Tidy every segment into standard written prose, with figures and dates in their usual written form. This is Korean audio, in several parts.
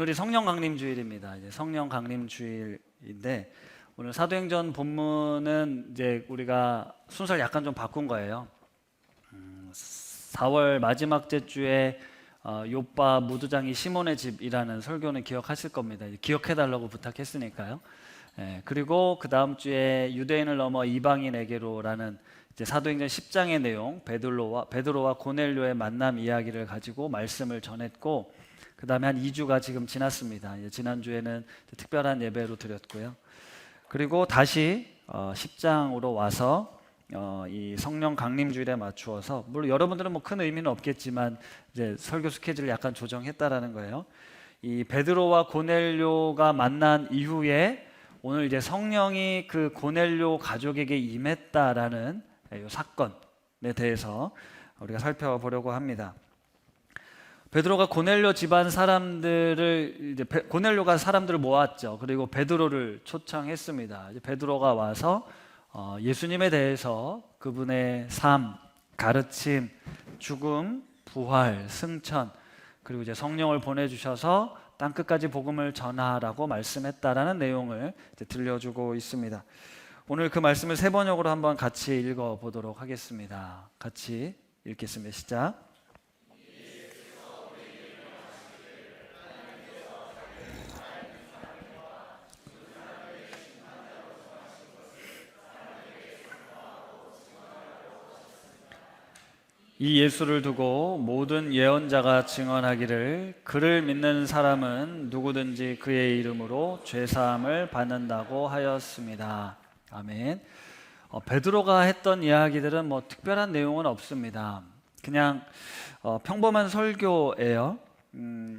오늘이 성령 강림 주일입니다. 이제 성령 강림 주일인데 오늘 사도행전 본문은 이제 우리가 순서를 약간 좀 바꾼 거예요. 4월 마지막 주에 요빠 무두장이 시몬의 집이라는 설교는 기억하실 겁니다. 기억해달라고 부탁했으니까요. 그리고 그 다음 주에 유대인을 넘어 이방인에게로라는 이제 사도행전 10장의 내용, 베드로와 고넬료의 만남 이야기를 가지고 말씀을 전했고, 그 다음에 한 2주가 지금 지났습니다. 지난주에는 특별한 예배로 드렸고요. 그리고 다시 10장으로 와서 이 성령 강림 주일에 맞추어서, 물론 여러분들은 뭐 큰 의미는 없겠지만 이제 설교 스케줄을 약간 조정했다라는 거예요. 이 베드로와 고넬료가 만난 이후에 오늘 이제 성령이 그 고넬료 가족에게 임했다라는 이 사건에 대해서 우리가 살펴보려고 합니다. 베드로가 고넬료 집안 사람들을 이제 고넬료가 사람들을 모았죠. 그리고 베드로를 초청했습니다. 이제 베드로가 와서 예수님에 대해서 그분의 삶, 가르침, 죽음, 부활, 승천, 그리고 이제 성령을 보내주셔서 땅 끝까지 복음을 전하라고 말씀했다라는 내용을 이제 들려주고 있습니다. 오늘 그 말씀을 세 번역으로 한번 같이 읽어보도록 하겠습니다. 같이 읽겠습니다. 시작. 이 예수를 두고 모든 예언자가 증언하기를 그를 믿는 사람은 누구든지 그의 이름으로 죄사함을 받는다고 하였습니다. 아멘. 베드로가 했던 이야기들은 뭐 특별한 내용은 없습니다. 그냥 평범한 설교예요.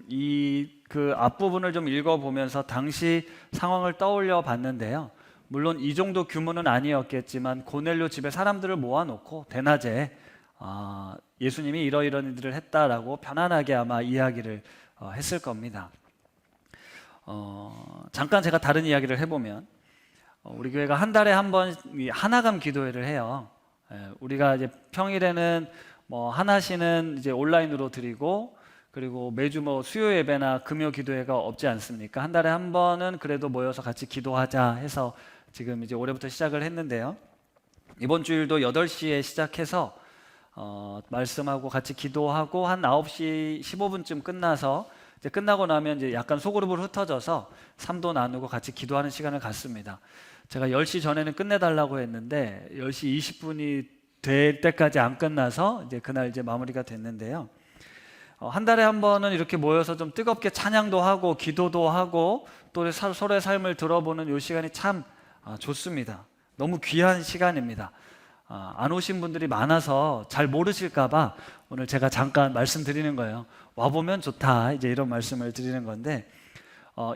이 그 앞부분을 좀 읽어보면서 당시 상황을 떠올려 봤는데요. 물론 이 정도 규모는 아니었겠지만 고넬료 집에 사람들을 모아놓고 대낮에 예수님이 이러이러한 일들을 했다라고 편안하게 아마 이야기를 했을 겁니다. 잠깐 제가 다른 이야기를 해보면 우리 교회가 한 달에 한 번 하나감 기도회를 해요. 우리가 이제 평일에는 뭐 하나시는 이제 온라인으로 드리고, 그리고 매주 뭐 수요 예배나 금요 기도회가 없지 않습니까? 한 달에 한 번은 그래도 모여서 같이 기도하자 해서 지금 이제 올해부터 시작을 했는데요. 이번 주일도 8시에 시작해서 말씀하고 같이 기도하고 한 9시 15분쯤 끝나서 이제 끝나고 나면 이제 약간 소그룹으로 흩어져서 삼도 나누고 같이 기도하는 시간을 갖습니다. 제가 10시 전에는 끝내달라고 했는데 10시 20분이 될 때까지 안 끝나서 이제 그날 이제 마무리가 됐는데요. 한 달에 한 번은 이렇게 모여서 좀 뜨겁게 찬양도 하고 기도도 하고 또 서로의 삶을 들어보는 이 시간이 참 좋습니다. 너무 귀한 시간입니다. 안 오신 분들이 많아서 잘 모르실까봐 오늘 제가 잠깐 말씀드리는 거예요. 와보면 좋다, 이제 이런 말씀을 드리는 건데,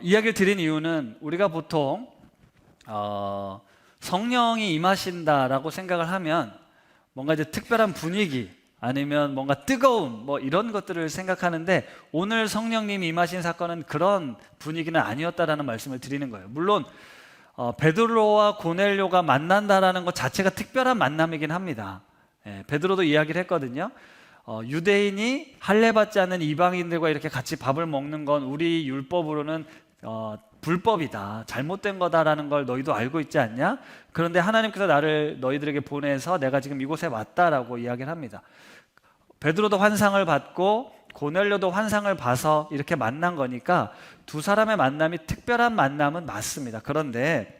이야기를 드린 이유는 우리가 보통 성령이 임하신다라고 생각을 하면 뭔가 이제 특별한 분위기 아니면 뭔가 뜨거움 뭐 이런 것들을 생각하는데, 오늘 성령님이 임하신 사건은 그런 분위기는 아니었다라는 말씀을 드리는 거예요. 물론 베드로와 고넬료가 만난다라는 것 자체가 특별한 만남이긴 합니다. 베드로도 이야기를 했거든요. 유대인이 할례받지 않는 이방인들과 이렇게 같이 밥을 먹는 건 우리 율법으로는 불법이다, 잘못된 거다라는 걸 너희도 알고 있지 않냐? 그런데 하나님께서 나를 너희들에게 보내서 내가 지금 이곳에 왔다라고 이야기를 합니다. 베드로도 환상을 받고 고넬료도 환상을 봐서 이렇게 만난 거니까 두 사람의 만남이 특별한 만남은 맞습니다. 그런데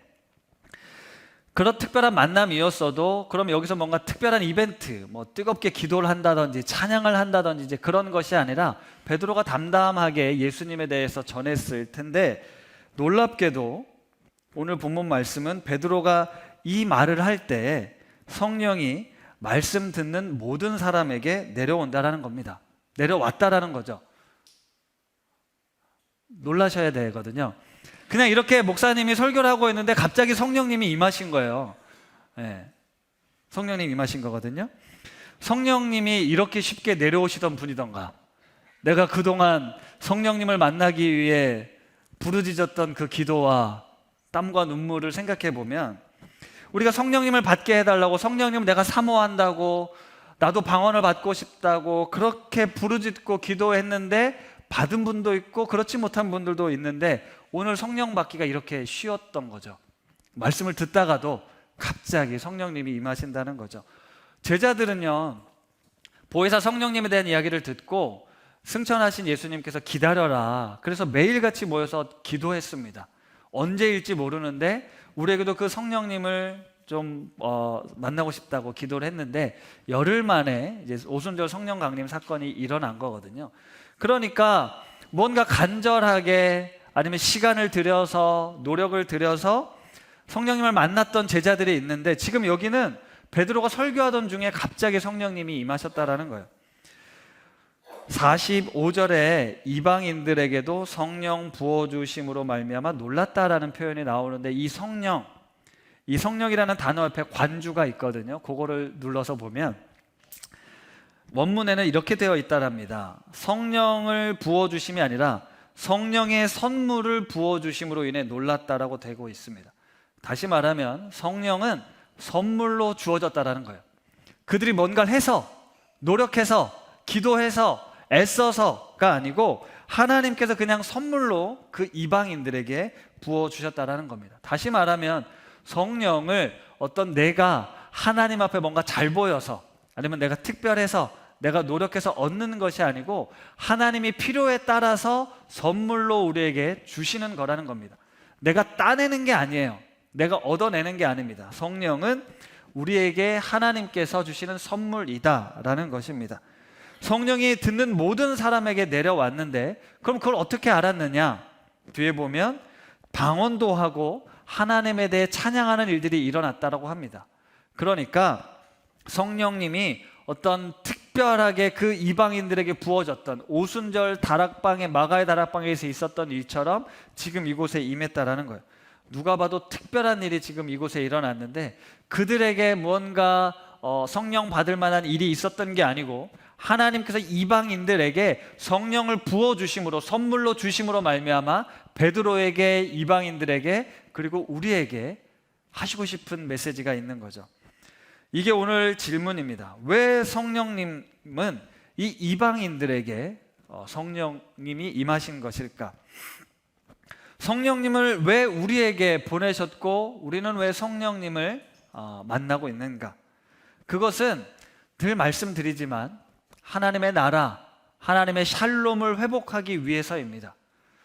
그런 특별한 만남이었어도 그럼 여기서 뭔가 특별한 이벤트, 뭐 뜨겁게 기도를 한다든지 찬양을 한다든지 이제 그런 것이 아니라 베드로가 담담하게 예수님에 대해서 전했을 텐데, 놀랍게도 오늘 본문 말씀은 베드로가 이 말을 할 때 성령이 말씀 듣는 모든 사람에게 내려온다라는 겁니다. 내려왔다라는 거죠. 놀라셔야 되거든요. 그냥 이렇게 목사님이 설교를 하고 있는데 갑자기 성령님이 임하신 거예요. 성령님이 임하신 거거든요. 성령님이 이렇게 쉽게 내려오시던 분이던가, 내가 그동안 성령님을 만나기 위해 부르짖었던 그 기도와 땀과 눈물을 생각해 보면, 우리가 성령님을 받게 해달라고, 성령님을 내가 사모한다고, 나도 방언을 받고 싶다고 그렇게 부르짖고 기도했는데 받은 분도 있고 그렇지 못한 분들도 있는데 오늘 성령 받기가 이렇게 쉬웠던 거죠. 말씀을 듣다가도 갑자기 성령님이 임하신다는 거죠. 제자들은요, 보혜사 성령님에 대한 이야기를 듣고 승천하신 예수님께서 기다려라, 그래서 매일같이 모여서 기도했습니다. 언제일지 모르는데 우리에게도 그 성령님을 좀 만나고 싶다고 기도를 했는데 열흘 만에 이제 오순절 성령 강림 사건이 일어난 거거든요. 그러니까 뭔가 간절하게 아니면 시간을 들여서 노력을 들여서 성령님을 만났던 제자들이 있는데 지금 여기는 베드로가 설교하던 중에 갑자기 성령님이 임하셨다라는 거예요. 45절에 이방인들에게도 성령 부어주심으로 말미암아 놀랐다라는 표현이 나오는데 이 성령이라는 단어 옆에 관주가 있거든요. 그거를 눌러서 보면 원문에는 이렇게 되어 있다랍니다. 성령을 부어주심이 아니라 성령의 선물을 부어주심으로 인해 놀랐다라고 되고 있습니다. 다시 말하면 성령은 선물로 주어졌다라는 거예요. 그들이 뭔가를 해서, 노력해서, 기도해서, 애써서가 아니고 하나님께서 그냥 선물로 그 이방인들에게 부어주셨다라는 겁니다. 다시 말하면 성령을 어떤 내가 하나님 앞에 뭔가 잘 보여서 아니면 내가 특별해서 내가 노력해서 얻는 것이 아니고 하나님이 필요에 따라서 선물로 우리에게 주시는 거라는 겁니다. 내가 따내는 게 아니에요. 내가 얻어내는 게 아닙니다. 성령은 우리에게 하나님께서 주시는 선물이다라는 것입니다. 성령이 듣는 모든 사람에게 내려왔는데 그럼 그걸 어떻게 알았느냐? 뒤에 보면 방언도 하고 하나님에 대해 찬양하는 일들이 일어났다라고 합니다. 그러니까 성령님이 어떤 특별하게 그 이방인들에게 부어졌던 오순절 다락방에 마가의 다락방에서 있었던 일처럼 지금 이곳에 임했다라는 거예요. 누가 봐도 특별한 일이 지금 이곳에 일어났는데 그들에게 무언가 성령 받을 만한 일이 있었던 게 아니고 하나님께서 이방인들에게 성령을 부어주심으로 선물로 주심으로 말미암아 베드로에게, 이방인들에게, 그리고 우리에게 하시고 싶은 메시지가 있는 거죠. 이게 오늘 질문입니다. 왜 성령님은 이 이방인들에게 성령님이 임하신 것일까? 성령님을 왜 우리에게 보내셨고 우리는 왜 성령님을 만나고 있는가? 그것은 늘 말씀드리지만 하나님의 나라, 하나님의 샬롬을 회복하기 위해서입니다.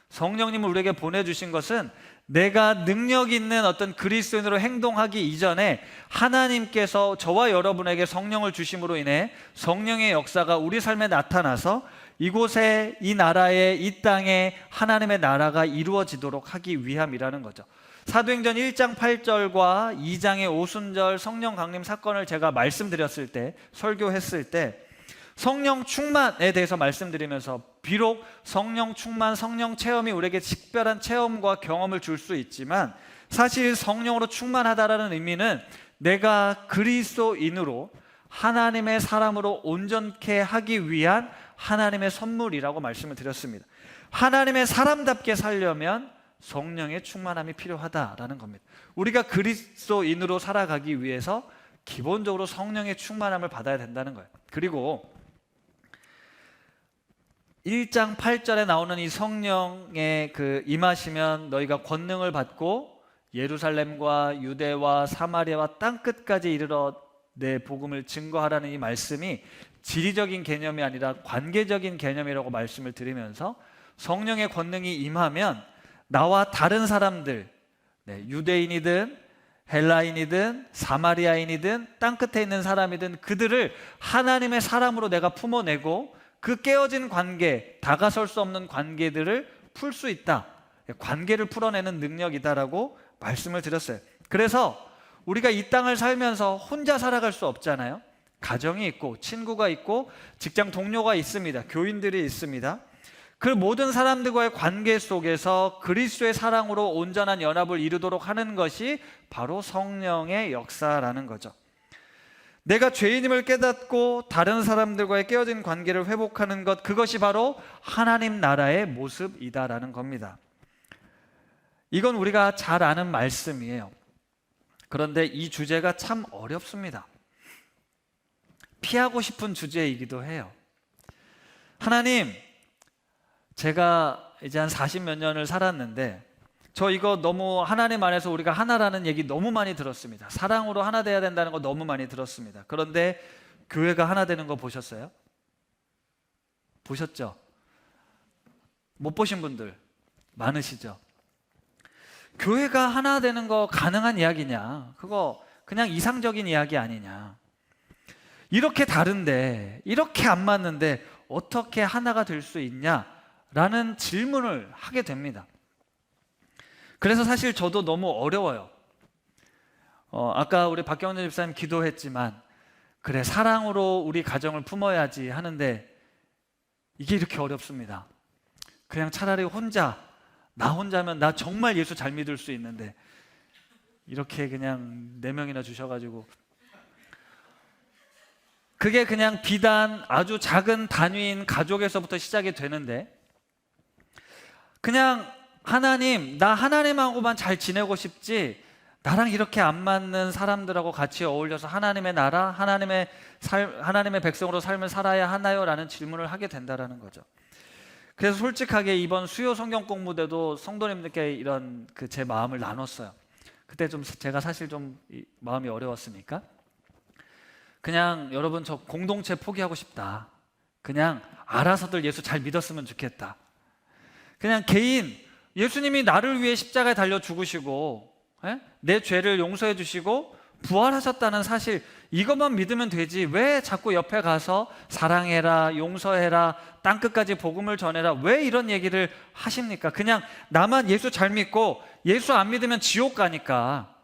성령님을 우리에게 보내주신 것은 내가 능력 있는 어떤 그리스도인으로 행동하기 이전에 하나님께서 저와 여러분에게 성령을 주심으로 인해 성령의 역사가 우리 삶에 나타나서 이곳에, 이 나라에, 이 땅에 하나님의 나라가 이루어지도록 하기 위함이라는 거죠. 사도행전 1장 8절과 2장의 오순절 성령 강림 사건을 제가 말씀드렸을 때, 설교했을 때 성령 충만에 대해서 말씀드리면서 비록 성령 충만, 성령 체험이 우리에게 특별한 체험과 경험을 줄 수 있지만 사실 성령으로 충만하다라는 의미는 내가 그리스도인으로 하나님의 사람으로 온전케 하기 위한 하나님의 선물이라고 말씀을 드렸습니다. 하나님의 사람답게 살려면 성령의 충만함이 필요하다라는 겁니다. 우리가 그리스도인으로 살아가기 위해서 기본적으로 성령의 충만함을 받아야 된다는 거예요. 그리고 1장 8절에 나오는 이 성령의 그 임하시면 너희가 권능을 받고 예루살렘과 유대와 사마리아와 땅끝까지 이르러 내 복음을 증거하라는 이 말씀이 지리적인 개념이 아니라 관계적인 개념이라고 말씀을 드리면서 성령의 권능이 임하면 나와 다른 사람들, 유대인이든 헬라인이든 사마리아인이든 땅끝에 있는 사람이든 그들을 하나님의 사람으로 내가 품어내고 그 깨어진 관계, 다가설 수 없는 관계들을 풀 수 있다. 관계를 풀어내는 능력이다라고 말씀을 드렸어요. 그래서 우리가 이 땅을 살면서 혼자 살아갈 수 없잖아요. 가정이 있고 친구가 있고 직장 동료가 있습니다. 교인들이 있습니다. 그 모든 사람들과의 관계 속에서 그리스도의 사랑으로 온전한 연합을 이루도록 하는 것이 바로 성령의 역사라는 거죠. 내가 죄인임을 깨닫고 다른 사람들과의 깨어진 관계를 회복하는 것, 그것이 바로 하나님 나라의 모습이다라는 겁니다. 이건 우리가 잘 아는 말씀이에요. 그런데 이 주제가 참 어렵습니다. 피하고 싶은 주제이기도 해요. 하나님, 제가 이제 한 40몇 년을 살았는데 저 이거 너무 하나님 안에서 우리가 하나라는 얘기 너무 많이 들었습니다. 사랑으로 하나 돼야 된다는 거 너무 많이 들었습니다. 그런데 교회가 하나 되는 거 보셨어요? 보셨죠? 못 보신 분들 많으시죠? 교회가 하나 되는 거 가능한 이야기냐? 그거 그냥 이상적인 이야기 아니냐? 이렇게 다른데, 이렇게 안 맞는데 어떻게 하나가 될 수 있냐라는 질문을 하게 됩니다. 그래서 사실 저도 너무 어려워요. 아까 우리 박경재 집사님 기도했지만 그래 사랑으로 우리 가정을 품어야지 하는데 이게 이렇게 어렵습니다. 그냥 차라리 나 혼자면 나 정말 예수 잘 믿을 수 있는데 이렇게 그냥 4명이나 주셔가지고 그게 그냥 비단 아주 작은 단위인 가족에서부터 시작이 되는데 그냥 하나님, 나 하나님하고만 잘 지내고 싶지 나랑 이렇게 안 맞는 사람들하고 같이 어울려서 하나님의 나라, 하나님의 백성으로 삶을 살아야 하나요? 라는 질문을 하게 된다는 거죠. 그래서 솔직하게 이번 수요 성경 공부 때도 성도님들께 이런 제 마음을 나눴어요. 그때 좀 제가 사실 좀 마음이 어려웠으니까 그냥 여러분 저 공동체 포기하고 싶다. 그냥 알아서들 예수 잘 믿었으면 좋겠다. 그냥 개인 예수님이 나를 위해 십자가에 달려 죽으시고 내 죄를 용서해 주시고 부활하셨다는 사실 이것만 믿으면 되지 왜 자꾸 옆에 가서 사랑해라 용서해라 땅끝까지 복음을 전해라 왜 이런 얘기를 하십니까? 그냥 나만 예수 잘 믿고 예수 안 믿으면 지옥 가니까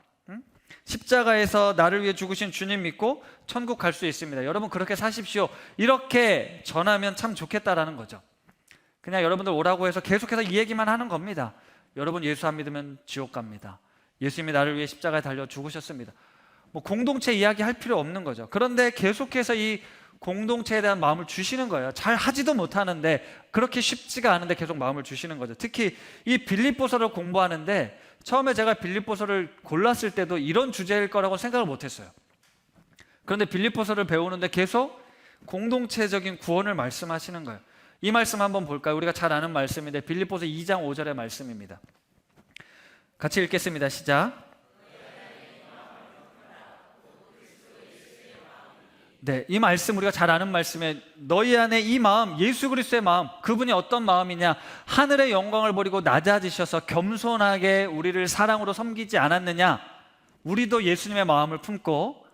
십자가에서 나를 위해 죽으신 주님 믿고 천국 갈 수 있습니다. 여러분 그렇게 사십시오. 이렇게 전하면 참 좋겠다라는 거죠. 그냥 여러분들 오라고 해서 계속해서 이 얘기만 하는 겁니다. 여러분 예수 안 믿으면 지옥 갑니다. 예수님이 나를 위해 십자가에 달려 죽으셨습니다. 뭐 공동체 이야기 할 필요 없는 거죠. 그런데 계속해서 이 공동체에 대한 마음을 주시는 거예요. 잘 하지도 못하는데 그렇게 쉽지가 않은데 계속 마음을 주시는 거죠. 특히 이 빌립보서를 공부하는데 처음에 제가 빌립보서를 골랐을 때도 이런 주제일 거라고 생각을 못했어요. 그런데 빌립보서를 배우는데 계속 공동체적인 구원을 말씀하시는 거예요. 이 말씀 한번 볼까요? 우리가 잘 아는 말씀인데 빌립보서 2장 5절의 말씀입니다. 같이 읽겠습니다. 시작. 네, 이 말씀 우리가 잘 아는 말씀에 너희 안에 이 마음, 예수 그리스도의 마음, 그분이 어떤 마음이냐? 하늘의 영광을 버리고 낮아지셔서 겸손하게 우리를 사랑으로 섬기지 않았느냐? 우리도 예수님의 마음을 품고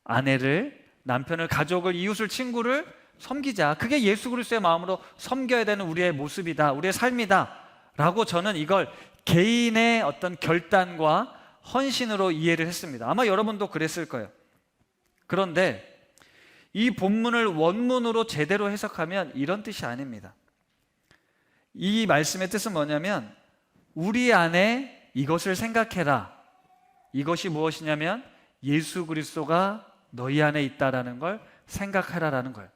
아내를, 남편을, 가족을, 이웃을, 친구를 섬기자. 그게 예수 그리스도의 마음으로 섬겨야 되는 우리의 모습이다. 우리의 삶이다. 라고 저는 이걸 개인의 어떤 결단과 헌신으로 이해를 했습니다. 아마 여러분도 그랬을 거예요. 그런데 이 본문을 원문으로 제대로 해석하면 이런 뜻이 아닙니다. 이 말씀의 뜻은 뭐냐면 우리 안에 이것을 생각해라. 이것이 무엇이냐면 예수 그리스도가 너희 안에 있다라는 걸 생각하라라는 거예요.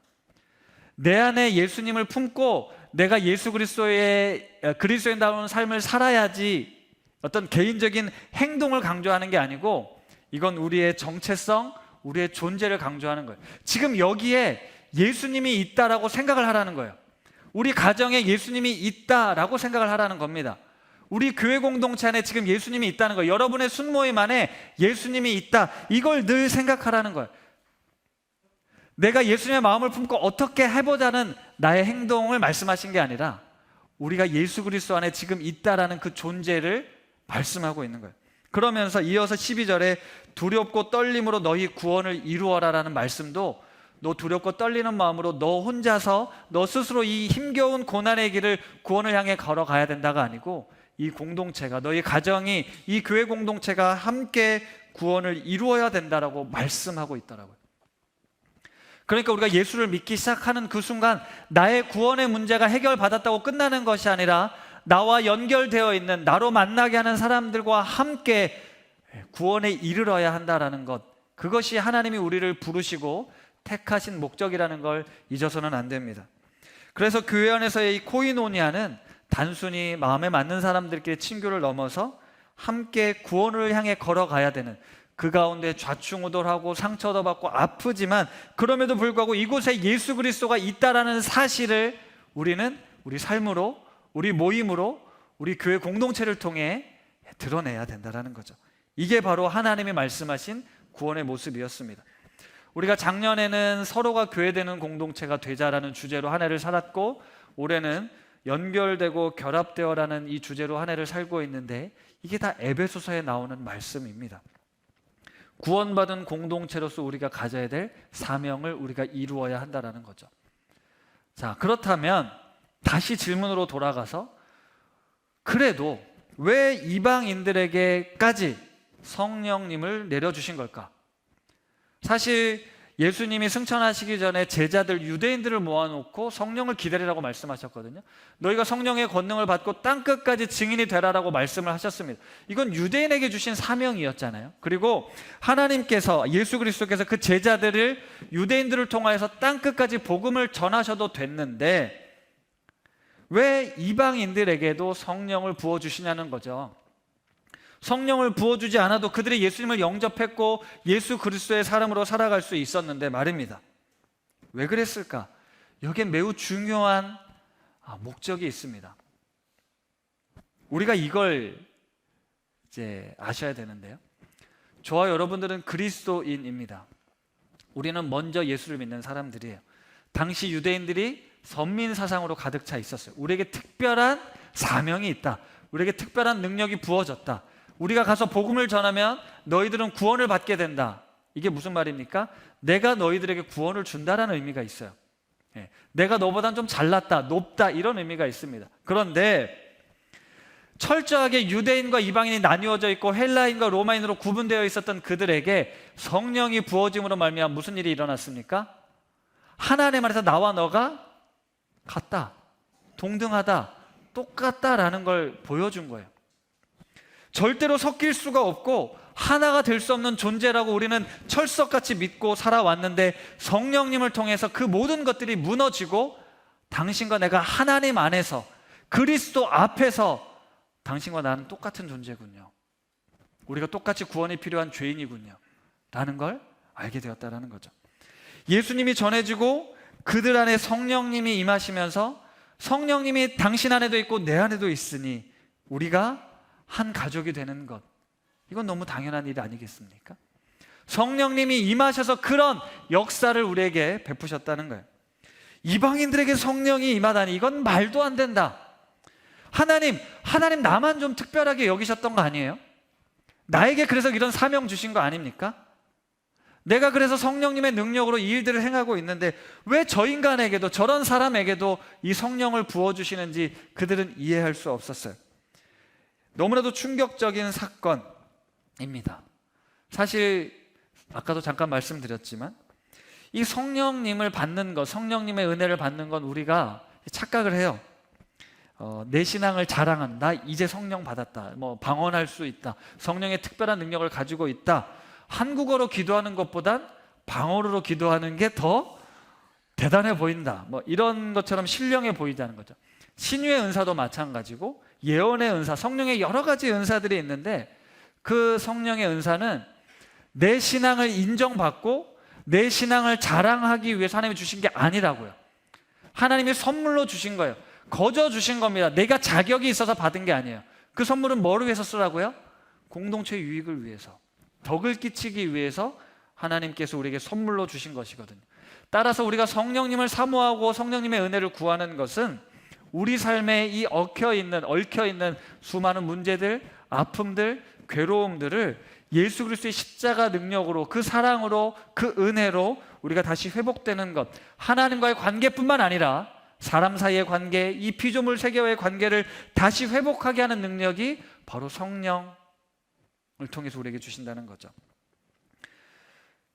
내 안에 예수님을 품고 내가 예수 그리스도인다운 삶을 살아야지 어떤 개인적인 행동을 강조하는 게 아니고 이건 우리의 정체성, 우리의 존재를 강조하는 거예요. 지금 여기에 예수님이 있다라고 생각을 하라는 거예요. 우리 가정에 예수님이 있다라고 생각을 하라는 겁니다. 우리 교회 공동체 안에 지금 예수님이 있다는 거예요. 여러분의 순모임 안에 예수님이 있다. 이걸 늘 생각하라는 거예요. 내가 예수님의 마음을 품고 어떻게 해보자는 나의 행동을 말씀하신 게 아니라 우리가 예수 그리스도 안에 지금 있다라는 그 존재를 말씀하고 있는 거예요. 그러면서 이어서 12절에 두렵고 떨림으로 너희 구원을 이루어라라는 말씀도 너 두렵고 떨리는 마음으로 너 혼자서 너 스스로 이 힘겨운 고난의 길을 구원을 향해 걸어가야 된다가 아니고 이 공동체가 너희 가정이 이 교회 공동체가 함께 구원을 이루어야 된다라고 말씀하고 있더라고요. 그러니까 우리가 예수를 믿기 시작하는 그 순간 나의 구원의 문제가 해결받았다고 끝나는 것이 아니라 나와 연결되어 있는 나로 만나게 하는 사람들과 함께 구원에 이르러야 한다라는 것, 그것이 하나님이 우리를 부르시고 택하신 목적이라는 걸 잊어서는 안 됩니다. 그래서 교회 안에서의 이 코이노니아는 단순히 마음에 맞는 사람들끼리 친교를 넘어서 함께 구원을 향해 걸어가야 되는, 그 가운데 좌충우돌하고 상처도 받고 아프지만 그럼에도 불구하고 이곳에 예수 그리스도가 있다라는 사실을 우리는 우리 삶으로 우리 모임으로, 우리 교회 공동체를 통해 드러내야 된다는 거죠. 이게 바로 하나님이 말씀하신 구원의 모습이었습니다. 우리가 작년에는 서로가 교회되는 공동체가 되자라는 주제로 한 해를 살았고, 올해는 연결되고 결합되어라는 이 주제로 한 해를 살고 있는데, 이게 다 에베소서에 나오는 말씀입니다. 구원받은 공동체로서 우리가 가져야 될 사명을 우리가 이루어야 한다는 거죠. 자, 그렇다면 다시 질문으로 돌아가서, 그래도 왜 이방인들에게까지 성령님을 내려주신 걸까? 사실 예수님이 승천하시기 전에 제자들, 유대인들을 모아놓고 성령을 기다리라고 말씀하셨거든요. 너희가 성령의 권능을 받고 땅끝까지 증인이 되라라고 말씀을 하셨습니다. 이건 유대인에게 주신 사명이었잖아요. 그리고 하나님께서, 예수 그리스도께서 그 제자들을, 유대인들을 통하여서 땅끝까지 복음을 전하셔도 됐는데 왜 이방인들에게도 성령을 부어주시냐는 거죠. 성령을 부어주지 않아도 그들이 예수님을 영접했고 예수 그리스도의 사람으로 살아갈 수 있었는데 말입니다. 왜 그랬을까? 여기에 매우 중요한 목적이 있습니다. 우리가 이걸 이제 아셔야 되는데요. 저와 여러분들은 그리스도인입니다. 우리는 먼저 예수를 믿는 사람들이에요. 당시 유대인들이 선민 사상으로 가득 차 있었어요. 우리에게 특별한 사명이 있다. 우리에게 특별한 능력이 부어졌다. 우리가 가서 복음을 전하면 너희들은 구원을 받게 된다. 이게 무슨 말입니까? 내가 너희들에게 구원을 준다라는 의미가 있어요. 내가 너보단 좀 잘났다, 높다, 이런 의미가 있습니다. 그런데 철저하게 유대인과 이방인이 나뉘어져 있고 헬라인과 로마인으로 구분되어 있었던 그들에게 성령이 부어짐으로 말미암아 무슨 일이 일어났습니까? 하나님 안에서 나와 너가 같다, 동등하다, 똑같다라는 걸 보여준 거예요. 절대로 섞일 수가 없고 하나가 될 수 없는 존재라고 우리는 철석같이 믿고 살아왔는데, 성령님을 통해서 그 모든 것들이 무너지고 당신과 내가 하나님 안에서, 그리스도 앞에서 당신과 나는 똑같은 존재군요. 우리가 똑같이 구원이 필요한 죄인이군요 라는 걸 알게 되었다는 거죠. 예수님이 전해지고 그들 안에 성령님이 임하시면서, 성령님이 당신 안에도 있고 내 안에도 있으니 우리가 한 가족이 되는 것, 이건 너무 당연한 일 아니겠습니까? 성령님이 임하셔서 그런 역사를 우리에게 베푸셨다는 거예요. 이방인들에게 성령이 임하다니, 이건 말도 안 된다. 하나님 나만 좀 특별하게 여기셨던 거 아니에요? 나에게 그래서 이런 사명 주신 거 아닙니까? 내가 그래서 성령님의 능력으로 이 일들을 행하고 있는데 왜 저 인간에게도, 저런 사람에게도 이 성령을 부어주시는지 그들은 이해할 수 없었어요. 너무나도 충격적인 사건입니다. 사실 아까도 잠깐 말씀드렸지만 이 성령님을 받는 것, 성령님의 은혜를 받는 건 우리가 착각을 해요. 내 신앙을 자랑한다, 이제 성령 받았다, 방언할 수 있다, 성령의 특별한 능력을 가지고 있다. 한국어로 기도하는 것보단 방언으로 기도하는 게 더 대단해 보인다, 이런 것처럼 신령해 보이자는 거죠. 신유의 은사도 마찬가지고 예언의 은사, 성령의 여러 가지 은사들이 있는데 그 성령의 은사는 내 신앙을 인정받고 내 신앙을 자랑하기 위해서 하나님이 주신 게 아니라고요. 하나님이 선물로 주신 거예요. 거저 주신 겁니다. 내가 자격이 있어서 받은 게 아니에요. 그 선물은 뭐를 위해서 쓰라고요? 공동체 유익을 위해서, 덕을 끼치기 위해서 하나님께서 우리에게 선물로 주신 것이거든요. 따라서 우리가 성령님을 사모하고 성령님의 은혜를 구하는 것은 우리 삶에 이 얽혀있는 수많은 문제들, 아픔들, 괴로움들을 예수 그리스도의 십자가 능력으로, 그 사랑으로, 그 은혜로 우리가 다시 회복되는 것, 하나님과의 관계뿐만 아니라 사람 사이의 관계, 이 피조물 세계와의 관계를 다시 회복하게 하는 능력이 바로 성령을 통해서 우리에게 주신다는 거죠.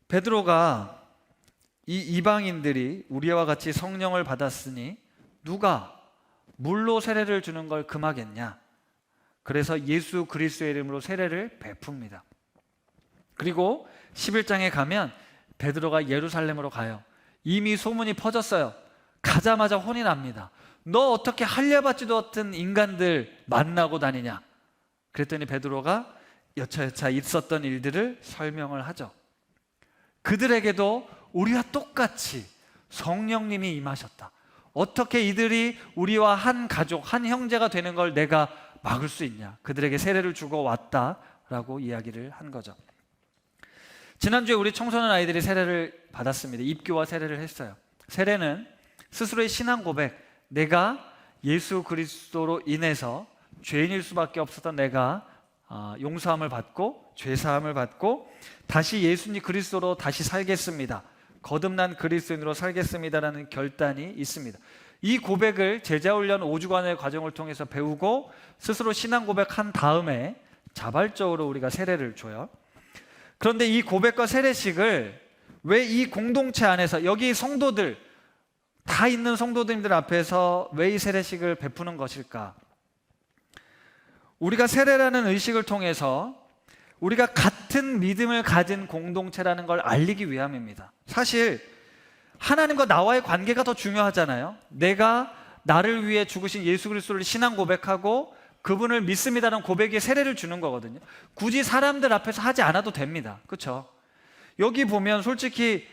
베드로가 이 이방인들이 우리와 같이 성령을 받았으니 누가 물로 세례를 주는 걸 금하겠냐? 그래서 예수 그리스도의 이름으로 세례를 베풉니다. 그리고 11장에 가면 베드로가 예루살렘으로 가요. 이미 소문이 퍼졌어요. 가자마자 혼이 납니다. 너 어떻게 할례받지도 않던 인간들 만나고 다니냐? 그랬더니 베드로가 여차여차 있었던 일들을 설명을 하죠. 그들에게도 우리와 똑같이 성령님이 임하셨다. 어떻게 이들이 우리와 한 가족, 한 형제가 되는 걸 내가 막을 수 있냐? 그들에게 세례를 주고 왔다라고 이야기를 한 거죠. 지난주에 우리 청소년 아이들이 세례를 받았습니다. 입교와 세례를 했어요. 세례는 스스로의 신앙 고백, 내가 예수 그리스도로 인해서 죄인일 수밖에 없었던 내가 용서함을 받고 죄사함을 받고 다시 예수님 그리스도로 다시 살겠습니다. 거듭난 그리스도인으로 살겠습니다라는 결단이 있습니다. 이 고백을 제자훈련 5주간의 과정을 통해서 배우고 스스로 신앙 고백한 다음에 자발적으로 우리가 세례를 줘요. 그런데 이 고백과 세례식을 왜 이 공동체 안에서 여기 성도들 다 있는 성도님들 앞에서 왜 이 세례식을 베푸는 것일까? 우리가 세례라는 의식을 통해서 우리가 같은 믿음을 가진 공동체라는 걸 알리기 위함입니다. 사실 하나님과 나와의 관계가 더 중요하잖아요. 내가 나를 위해 죽으신 예수 그리스도를 신앙 고백하고 그분을 믿습니다라는 고백에 세례를 주는 거거든요. 굳이 사람들 앞에서 하지 않아도 됩니다. 그렇죠? 여기 보면 솔직히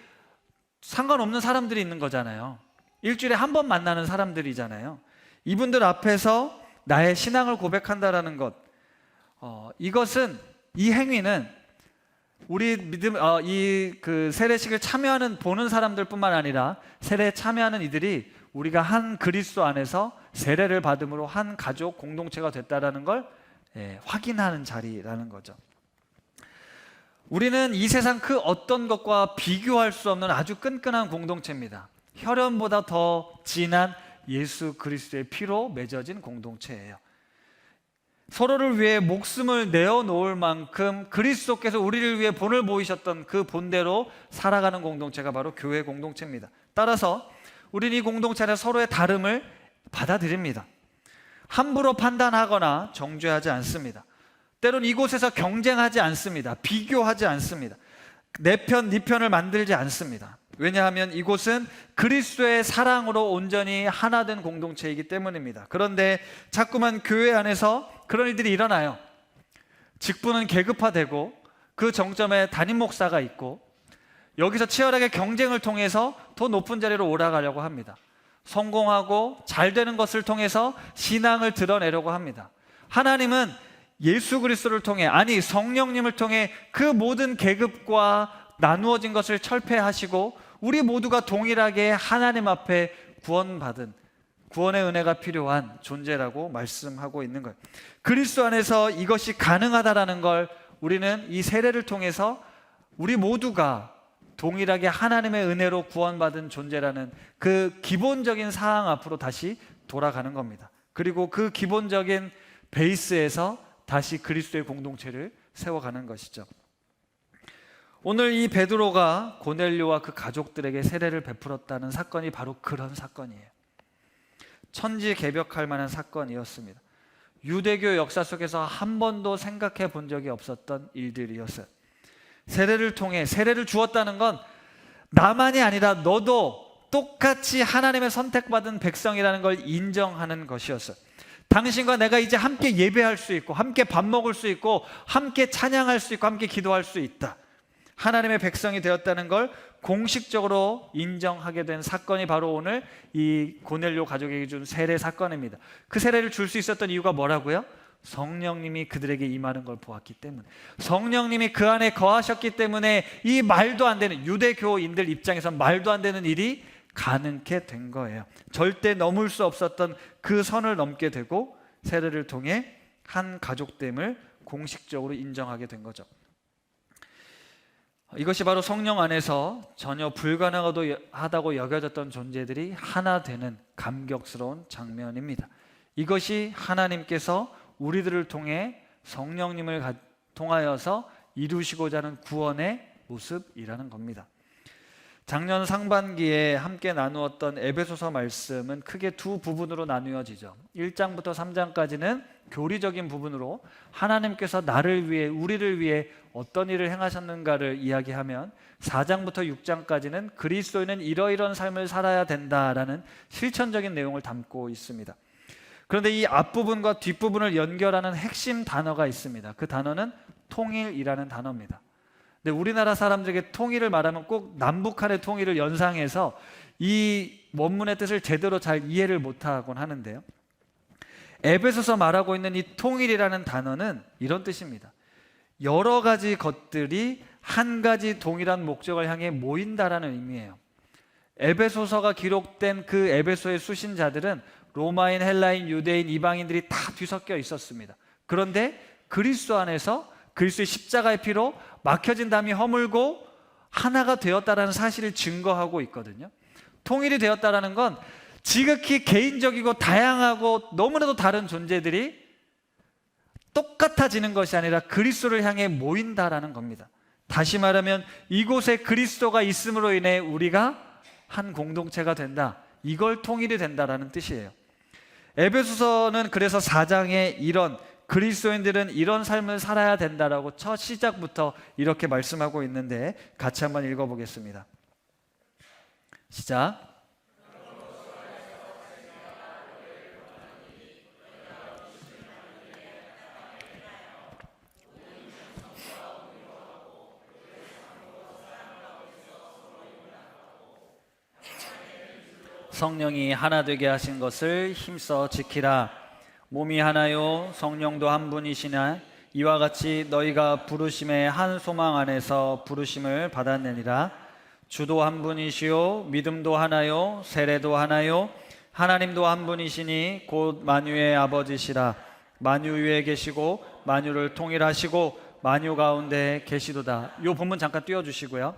상관없는 사람들이 있는 거잖아요. 일주일에 한 번 만나는 사람들이잖아요. 이분들 앞에서 나의 신앙을 고백한다라는 것, 이 행위는 우리 믿음, 그 세례식을 참여하는 보는 사람들뿐만 아니라 세례에 참여하는 이들이 우리가 한 그리스도 안에서 세례를 받음으로 한 가족 공동체가 됐다라는 걸 확인하는 자리라는 거죠. 우리는 이 세상 그 어떤 것과 비교할 수 없는 아주 끈끈한 공동체입니다. 혈연보다 더 진한 예수 그리스도의 피로 맺어진 공동체예요. 서로를 위해 목숨을 내어놓을 만큼 그리스도께서 우리를 위해 본을 보이셨던 그 본대로 살아가는 공동체가 바로 교회 공동체입니다. 따라서 우리는 이 공동체 안에 서로의 다름을 받아들입니다. 함부로 판단하거나 정죄하지 않습니다. 때론 이곳에서 경쟁하지 않습니다. 비교하지 않습니다. 내 편, 네 편을 만들지 않습니다. 왜냐하면 이곳은 그리스도의 사랑으로 온전히 하나 된 공동체이기 때문입니다. 그런데 자꾸만 교회 안에서 그런 일들이 일어나요. 직분은 계급화되고 그 정점에 담임 목사가 있고 여기서 치열하게 경쟁을 통해서 더 높은 자리로 올라가려고 합니다. 성공하고 잘 되는 것을 통해서 신앙을 드러내려고 합니다. 하나님은 예수 그리스도를 통해, 아니 성령님을 통해 그 모든 계급과 나누어진 것을 철폐하시고 우리 모두가 동일하게 하나님 앞에 구원받은, 구원의 은혜가 필요한 존재라고 말씀하고 있는 거예요. 그리스도 안에서 이것이 가능하다라는 걸 우리는 이 세례를 통해서 우리 모두가 동일하게 하나님의 은혜로 구원받은 존재라는 그 기본적인 사항 앞으로 다시 돌아가는 겁니다. 그리고 그 기본적인 베이스에서 다시 그리스도의 공동체를 세워가는 것이죠. 오늘 이 베드로가 고넬료와 그 가족들에게 세례를 베풀었다는 사건이 바로 그런 사건이에요. 천지개벽할 만한 사건이었습니다. 유대교 역사 속에서 한 번도 생각해 본 적이 없었던 일들이었어요. 세례를 통해 세례를 주었다는 건 나만이 아니라 너도 똑같이 하나님의 선택받은 백성이라는 걸 인정하는 것이었어요. 당신과 내가 이제 함께 예배할 수 있고 함께 밥 먹을 수 있고 함께 찬양할 수 있고 함께 기도할 수 있다. 하나님의 백성이 되었다는 걸 공식적으로 인정하게 된 사건이 바로 오늘 이 고넬료 가족에게 준 세례 사건입니다. 그 세례를 줄 수 있었던 이유가 뭐라고요? 성령님이 그들에게 임하는 걸 보았기 때문에, 성령님이 그 안에 거하셨기 때문에 이 말도 안 되는, 유대교인들 입장에서 말도 안 되는 일이 가능케 된 거예요. 절대 넘을 수 없었던 그 선을 넘게 되고 세례를 통해 한 가족됨을 공식적으로 인정하게 된 거죠. 이것이 바로 성령 안에서 전혀 불가능하다고 여겨졌던 존재들이 하나 되는 감격스러운 장면입니다. 이것이 하나님께서 우리들을 통해 성령님을 통하여서 이루시고자 하는 구원의 모습이라는 겁니다. 작년 상반기에 함께 나누었던 에베소서 말씀은 크게 두 부분으로 나누어지죠. 1장부터 3장까지는 교리적인 부분으로 하나님께서 나를 위해, 우리를 위해 어떤 일을 행하셨는가를 이야기하면 4장부터 6장까지는 그리스도인은 이러이러한 삶을 살아야 된다라는 실천적인 내용을 담고 있습니다. 그런데 이 앞부분과 뒷부분을 연결하는 핵심 단어가 있습니다. 그 단어는 통일이라는 단어입니다. 근데 우리나라 사람들에게 통일을 말하면 꼭 남북한의 통일을 연상해서 이 원문의 뜻을 제대로 잘 이해를 못하곤 하는데요. 에베소서 말하고 있는 이 통일이라는 단어는 이런 뜻입니다. 여러 가지 것들이 한 가지 동일한 목적을 향해 모인다라는 의미예요. 에베소서가 기록된 그 에베소의 수신자들은 로마인, 헬라인, 유대인, 이방인들이 다 뒤섞여 있었습니다. 그런데 그리스도 안에서 그리스도의 십자가의 피로 막혀진 담이 허물고 하나가 되었다라는 사실을 증거하고 있거든요. 통일이 되었다라는 건 지극히 개인적이고 다양하고 너무나도 다른 존재들이 똑같아지는 것이 아니라 그리스도를 향해 모인다라는 겁니다. 다시 말하면 이곳에 그리스도가 있음으로 인해 우리가 한 공동체가 된다. 이걸 통일이 된다라는 뜻이에요. 에베소서는 그래서 4장에 이런 그리스도인들은 이런 삶을 살아야 된다라고 첫 시작부터 이렇게 말씀하고 있는데 같이 한번 읽어보겠습니다. 시작. 성령이 하나 되게 하신 것을 힘써 지키라. 몸이 하나요 성령도 한 분이시나 이와 같이 너희가 부르심의 한 소망 안에서 부르심을 받았느니라. 주도 한 분이시요 믿음도 하나요 세례도 하나요 하나님도 한 분이시니 곧 만유의 아버지시라. 만유 위에 계시고 만유를 통일하시고 만유 가운데 계시도다. 이 본문 잠깐 띄워주시고요.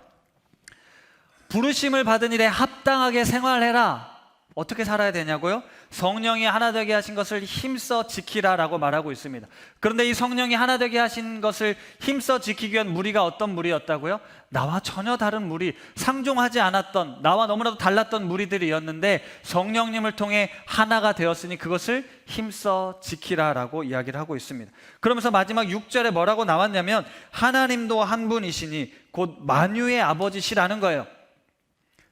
부르심을 받은 일에 합당하게 생활해라. 어떻게 살아야 되냐고요? 성령이 하나 되게 하신 것을 힘써 지키라라고 말하고 있습니다. 그런데 이 성령이 하나 되게 하신 것을 힘써 지키기 위한 무리가 어떤 무리였다고요? 나와 전혀 다른 무리, 상종하지 않았던, 나와 너무나도 달랐던 무리들이었는데 성령님을 통해 하나가 되었으니 그것을 힘써 지키라라고 이야기를 하고 있습니다. 그러면서 마지막 6절에 뭐라고 나왔냐면 하나님도 한 분이시니 곧 만유의 아버지시라는 거예요.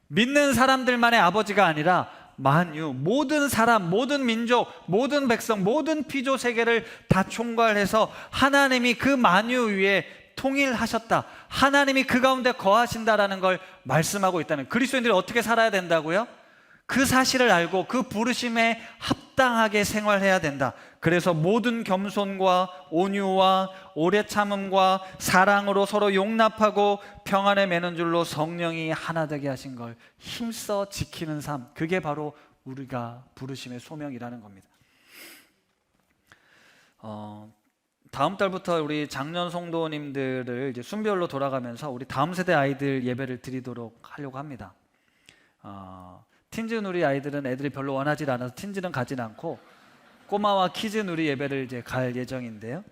믿는 사람들만의 아버지가 아니라 만유, 모든 사람, 모든 민족, 모든 백성, 모든 피조 세계를 다 총괄해서 하나님이 그 만유 위에 통일하셨다. 하나님이 그 가운데 거하신다라는 걸 말씀하고 있다는, 그리스도인들이 어떻게 살아야 된다고요? 그 사실을 알고 그 부르심에 합당하게 생활해야 된다. 그래서 모든 겸손과 온유와 오래 참음과 사랑으로 서로 용납하고 평안에 매는 줄로 성령이 하나 되게 하신 걸 힘써 지키는 삶, 그게 바로 우리가 부르심의 소명이라는 겁니다. 다음 달부터 우리 작년 성도님들을 이제 순별로 돌아가면서 우리 다음 세대 아이들 예배를 드리도록 하려고 합니다. 틴즈 누리 아이들은 애들이 별로 원하지 않아서 틴즈는 가진 않고 꼬마와 키즈 누리 예배를 이제 갈 예정인데요.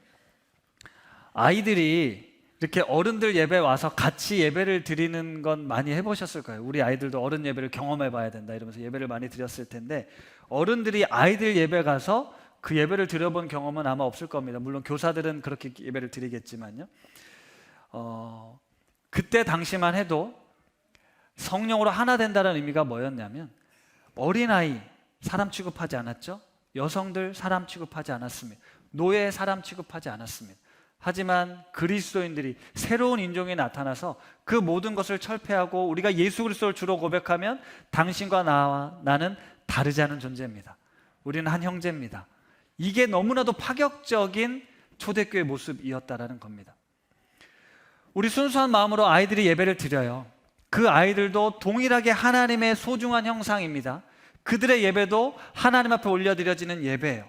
아이들이 이렇게 어른들 예배 와서 같이 예배를 드리는 건 많이 해보셨을 거예요. 우리 아이들도 어른 예배를 경험해 봐야 된다 이러면서 예배를 많이 드렸을 텐데, 어른들이 아이들 예배 가서 그 예배를 드려본 경험은 아마 없을 겁니다. 물론 교사들은 그렇게 예배를 드리겠지만요. 그때 당시만 해도 성령으로 하나 된다는 의미가 뭐였냐면, 어린아이 사람 취급하지 않았죠. 여성들 사람 취급하지 않았습니다. 노예 사람 취급하지 않았습니다. 하지만 그리스도인들이 새로운 인종이 나타나서 그 모든 것을 철폐하고 우리가 예수 그리스도를 주로 고백하면 당신과 나는 다르지 않은 존재입니다. 우리는 한 형제입니다. 이게 너무나도 파격적인 초대교회 모습이었다라는 겁니다. 우리 순수한 마음으로 아이들이 예배를 드려요. 그 아이들도 동일하게 하나님의 소중한 형상입니다. 그들의 예배도 하나님 앞에 올려드려지는 예배예요.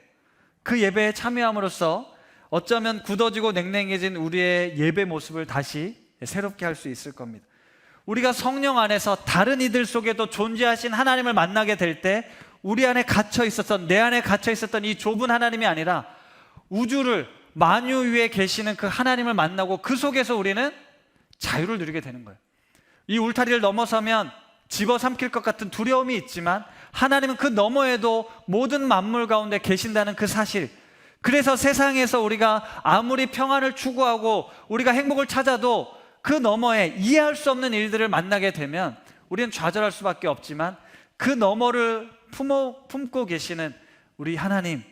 그 예배에 참여함으로써 어쩌면 굳어지고 냉랭해진 우리의 예배 모습을 다시 새롭게 할 수 있을 겁니다. 우리가 성령 안에서 다른 이들 속에도 존재하신 하나님을 만나게 될 때 우리 안에 갇혀 있었던, 내 안에 갇혀 있었던 이 좁은 하나님이 아니라 우주를 만유 위에 계시는 그 하나님을 만나고 그 속에서 우리는 자유를 누리게 되는 거예요. 이 울타리를 넘어서면 집어삼킬 것 같은 두려움이 있지만 하나님은 그 너머에도 모든 만물 가운데 계신다는 그 사실, 그래서 세상에서 우리가 아무리 평안을 추구하고 우리가 행복을 찾아도 그 너머에 이해할 수 없는 일들을 만나게 되면 우리는 좌절할 수밖에 없지만, 그 너머를 품고 계시는 우리 하나님,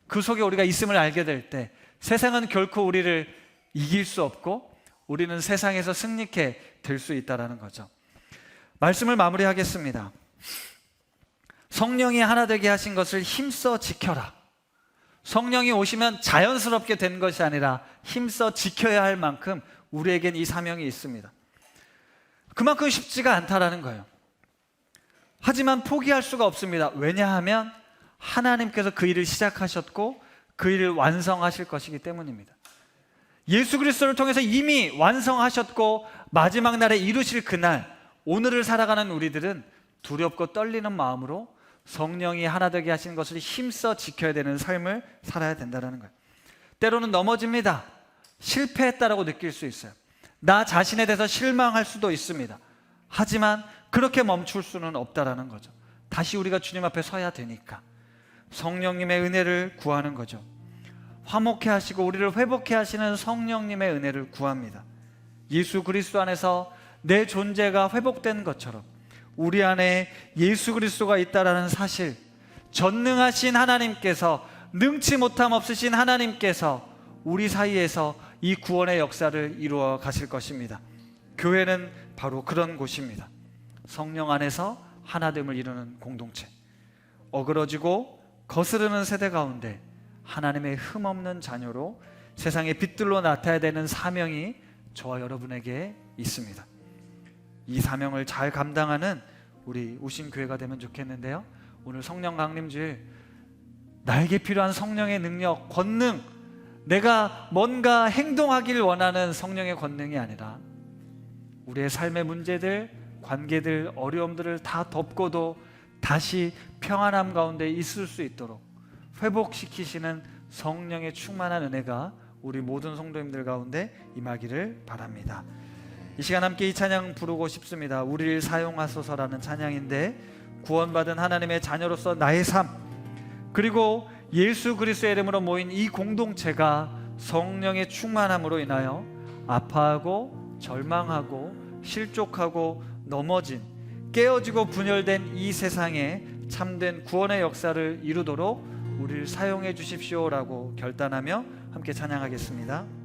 그 속에 우리가 있음을 알게 될 때 세상은 결코 우리를 이길 수 없고 우리는 세상에서 승리케 될 수 있다는 거죠. 말씀을 마무리하겠습니다. 성령이 하나 되게 하신 것을 힘써 지켜라. 성령이 오시면 자연스럽게 된 것이 아니라 힘써 지켜야 할 만큼 우리에겐 이 사명이 있습니다. 그만큼 쉽지가 않다라는 거예요. 하지만 포기할 수가 없습니다. 왜냐하면 하나님께서 그 일을 시작하셨고 그 일을 완성하실 것이기 때문입니다. 예수 그리스도를 통해서 이미 완성하셨고 마지막 날에 이루실 그날, 오늘을 살아가는 우리들은 두렵고 떨리는 마음으로 성령이 하나 되게 하신 것을 힘써 지켜야 되는 삶을 살아야 된다는 거예요. 때로는 넘어집니다. 실패했다라고 느낄 수 있어요. 나 자신에 대해서 실망할 수도 있습니다. 하지만 그렇게 멈출 수는 없다라는 거죠. 다시 우리가 주님 앞에 서야 되니까 성령님의 은혜를 구하는 거죠. 화목해 하시고 우리를 회복해 하시는 성령님의 은혜를 구합니다. 예수 그리스도 안에서 내 존재가 회복된 것처럼 우리 안에 예수 그리스도가 있다라는 사실, 전능하신 하나님께서, 능치 못함 없으신 하나님께서 우리 사이에서 이 구원의 역사를 이루어 가실 것입니다. 교회는 바로 그런 곳입니다. 성령 안에서 하나됨을 이루는 공동체, 어그러지고 거스르는 세대 가운데 하나님의 흠없는 자녀로 세상의 빛들로 나타나야 되는 사명이 저와 여러분에게 있습니다. 이 사명을 잘 감당하는 우리 우신교회가 되면 좋겠는데요, 오늘 성령 강림주일, 나에게 필요한 성령의 능력, 권능, 내가 뭔가 행동하기를 원하는 성령의 권능이 아니라 우리의 삶의 문제들, 관계들, 어려움들을 다 덮고도 다시 평안함 가운데 있을 수 있도록 회복시키시는 성령의 충만한 은혜가 우리 모든 성도님들 가운데 임하기를 바랍니다. 이 시간 함께 이 찬양 부르고 싶습니다. 우리를 사용하소서라는 찬양인데, 구원받은 하나님의 자녀로서 나의 삶, 그리고 예수 그리스도의 이름으로 모인 이 공동체가 성령의 충만함으로 인하여 아파하고 절망하고 실족하고 넘어진, 깨어지고 분열된 이 세상에 참된 구원의 역사를 이루도록 우리를 사용해 주십시오라고 결단하며 함께 찬양하겠습니다.